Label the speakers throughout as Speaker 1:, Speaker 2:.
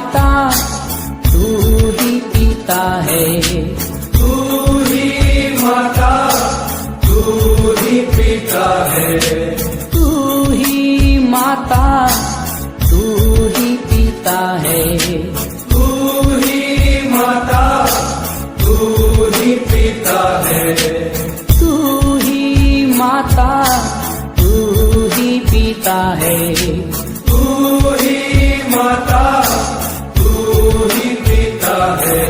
Speaker 1: माता तू ही पिता है।
Speaker 2: तू ही माता तू ही पिता है।
Speaker 1: तू ही माता तू ही पिता है।
Speaker 2: तू ही माता तू ही पिता है।
Speaker 1: तू ही माता तू ही पिता है।
Speaker 2: तू ही माता तू ही पिता है।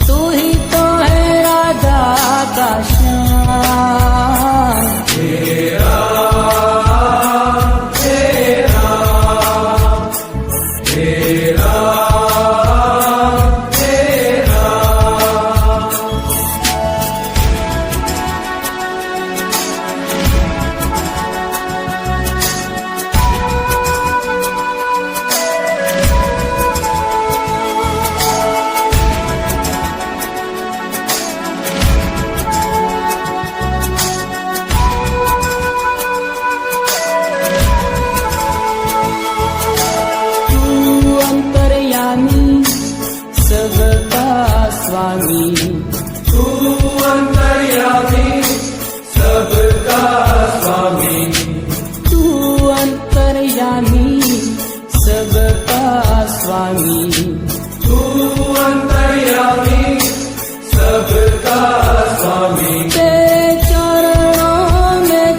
Speaker 1: तू ही तो है राजा का श्याम।
Speaker 2: तेरा तेरा तेरा तेरा
Speaker 1: सबका स्वामी।
Speaker 2: तू अंतर्यामी सबका स्वामी।
Speaker 1: तू अंतर्यामी सबका स्वामी।
Speaker 2: तू अंतर्यामी सबका स्वामी।
Speaker 1: तेरे चरणों में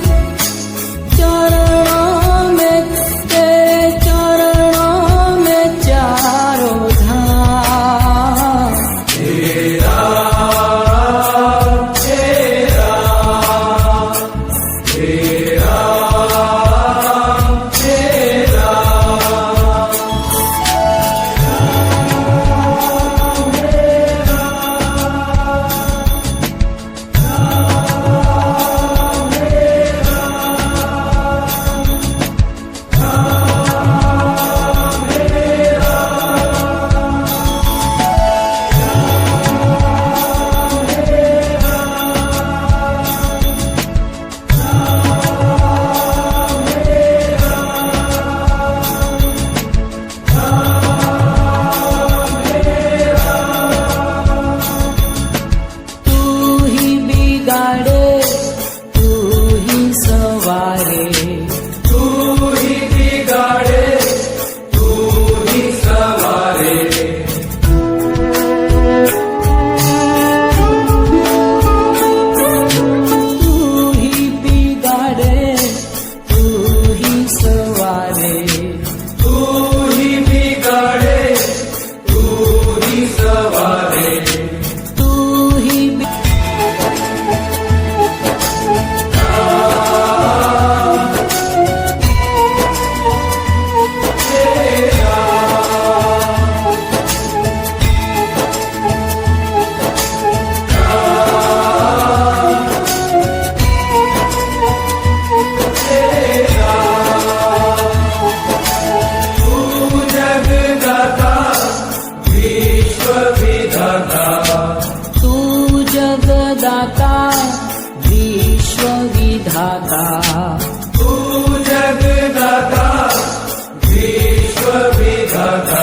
Speaker 1: तेरे चरणों में चारों धाम।
Speaker 2: तेरा तेरा तेरा तेरा
Speaker 1: तू ही बिगाड़े तू ही सवारे।
Speaker 2: तू ही बिगाड़े तू ही सवारे।
Speaker 1: तू ही बिगाड़े तू ही सवारे।
Speaker 2: तू ही बिगाड़े तू ही सवारे।
Speaker 1: तू ही
Speaker 2: तू जगदाता विश्व विधाता।
Speaker 1: तू जगदाता विश्व विधाता।
Speaker 2: तू जगदाता विश्व विधाता।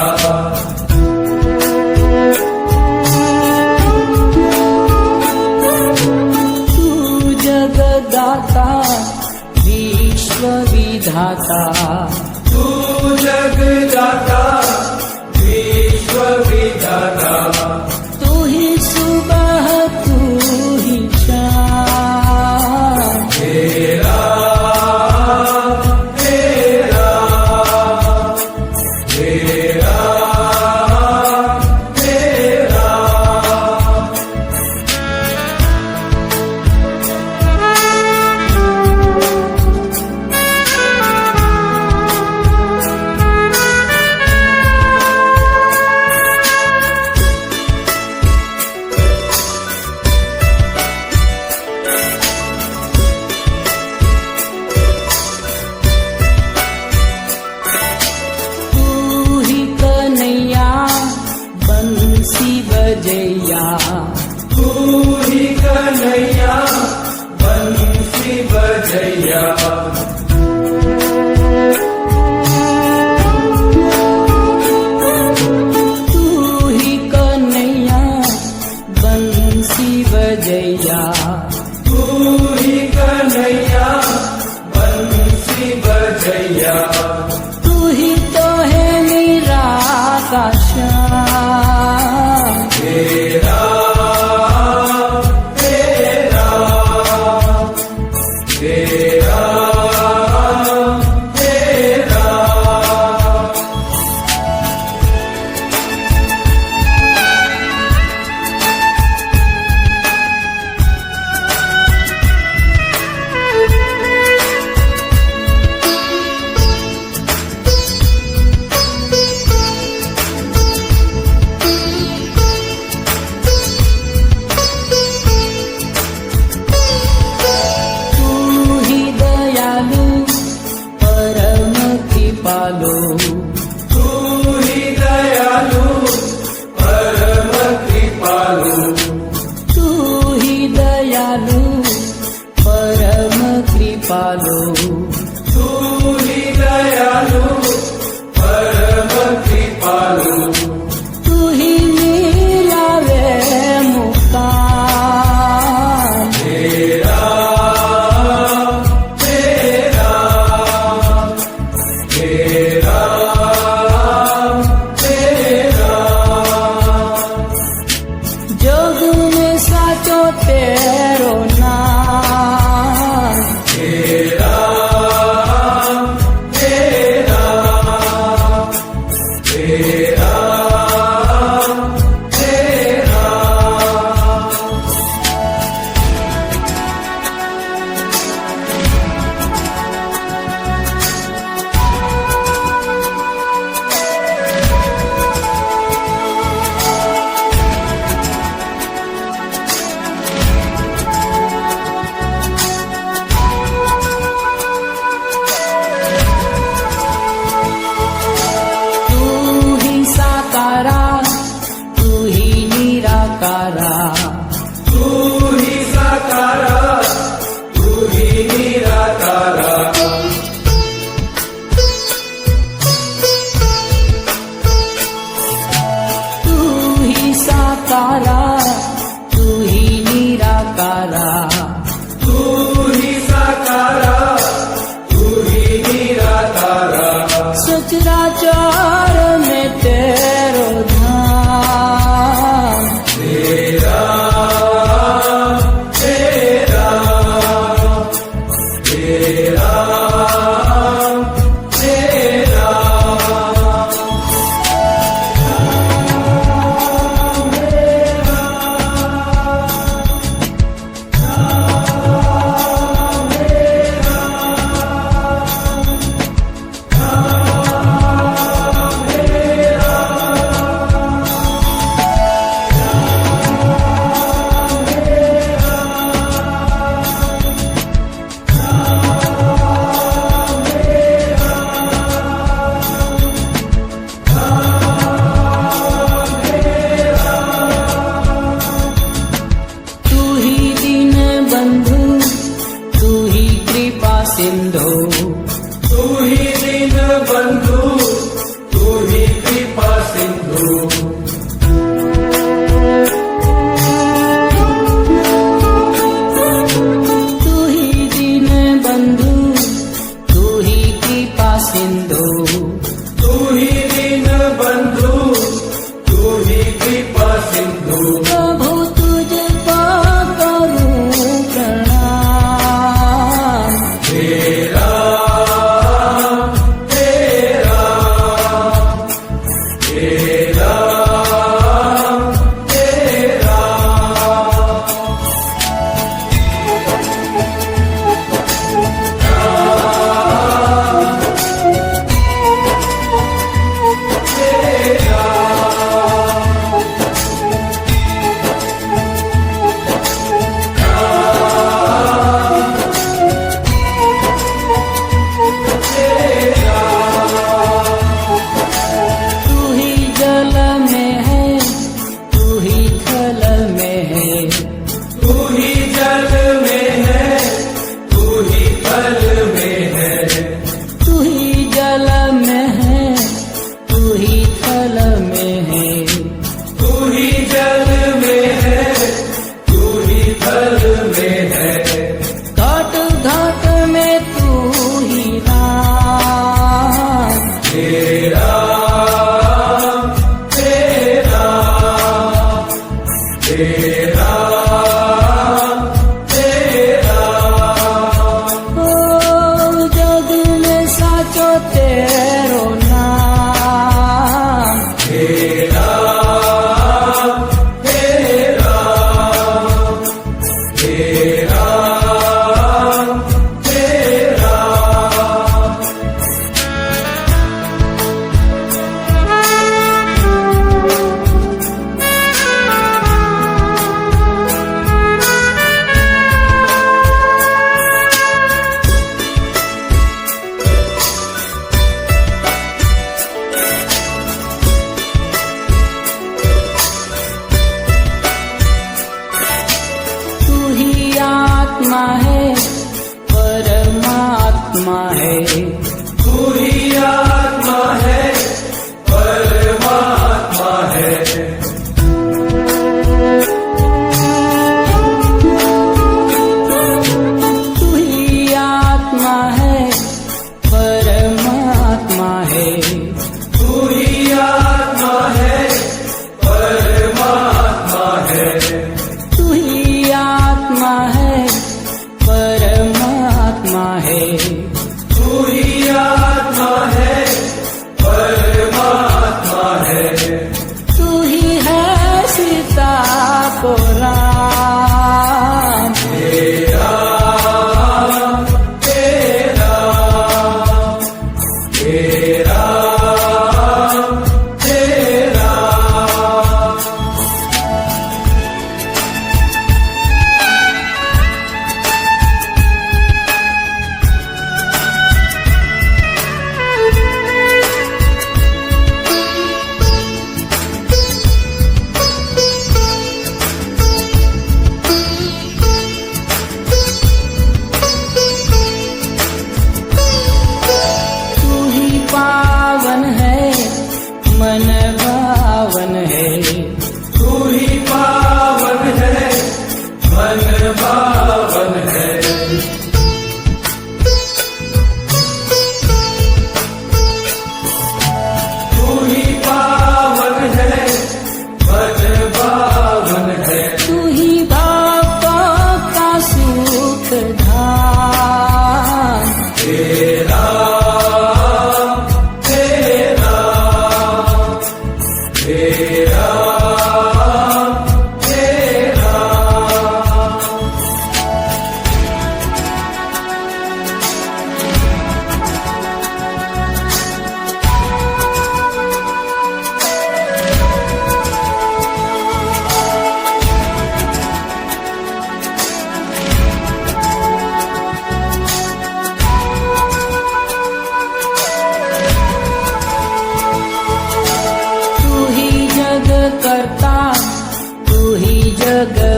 Speaker 1: तू जगदाता विश्व विधाता।
Speaker 2: तू जगदाता विश्व विधाता।
Speaker 1: तू ही सुबह तू ही शाम।
Speaker 2: तेरा तेरा तेरा तेरा
Speaker 1: सचराचर में तेरो ध्यान
Speaker 2: तेरा तेरा तेरा तेरा
Speaker 1: सिंधु
Speaker 2: तू ही दीन बंधु तू ही कृपा सिंधु
Speaker 1: तू ही दीन बंधु तू ही कृपा सिंधु
Speaker 2: तू ही दीन बंधु तू ही कृपा सिंधु
Speaker 1: प्रभु तुझको करूं प्रणाम
Speaker 2: तेरा तेरा तेरा तेरा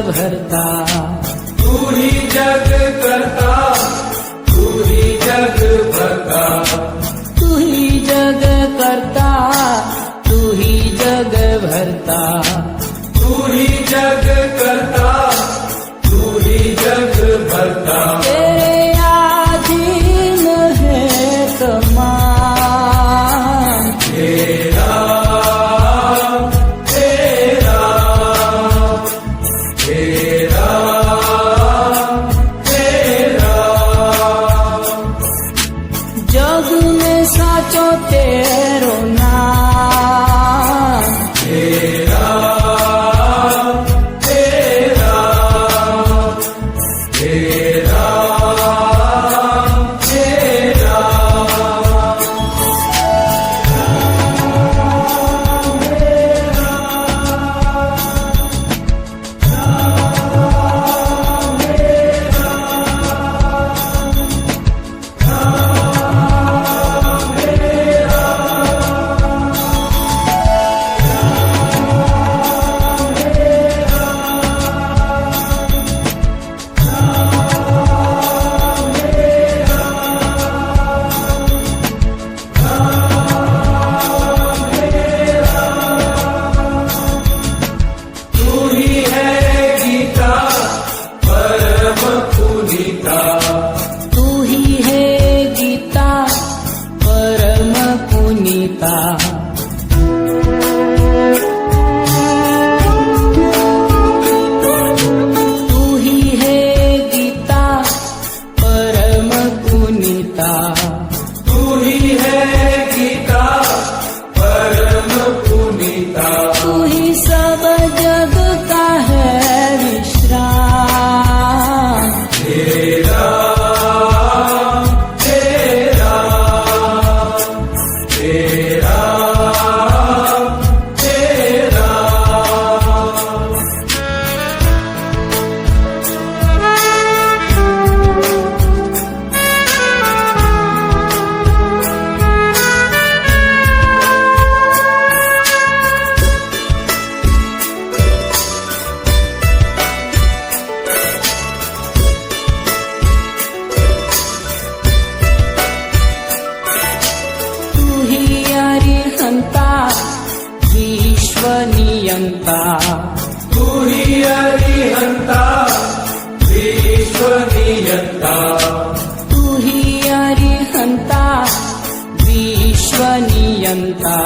Speaker 1: भरता
Speaker 2: तू ही जग करता, तू ही जग भरता,
Speaker 1: तू ही जग करता, तू ही जग भरता,
Speaker 2: तू ही जग करता, तू ही जग भरता।
Speaker 1: तेरे अधीन है तमाम,
Speaker 2: तेरा तेरा तेरा तेरा
Speaker 1: जग में साचो तेरो नाम,
Speaker 2: तेरा तेरा तेरा तेरा तू ही है गीता परम पुनीता,
Speaker 1: तू ही है गीता परम पुनीता, तू ही है गीता परम पुनीता,
Speaker 2: तू ही है गीता परम पुनीता।
Speaker 1: तू ही सब जग का है विश्राम,
Speaker 2: तेरा तेरा तेरा तेरा
Speaker 1: तू ही अरिहंता विश्व नियंता,
Speaker 2: तू ही अरिहंता विश्व नियंता,
Speaker 1: तू ही अरिहंता विश्व नियंता,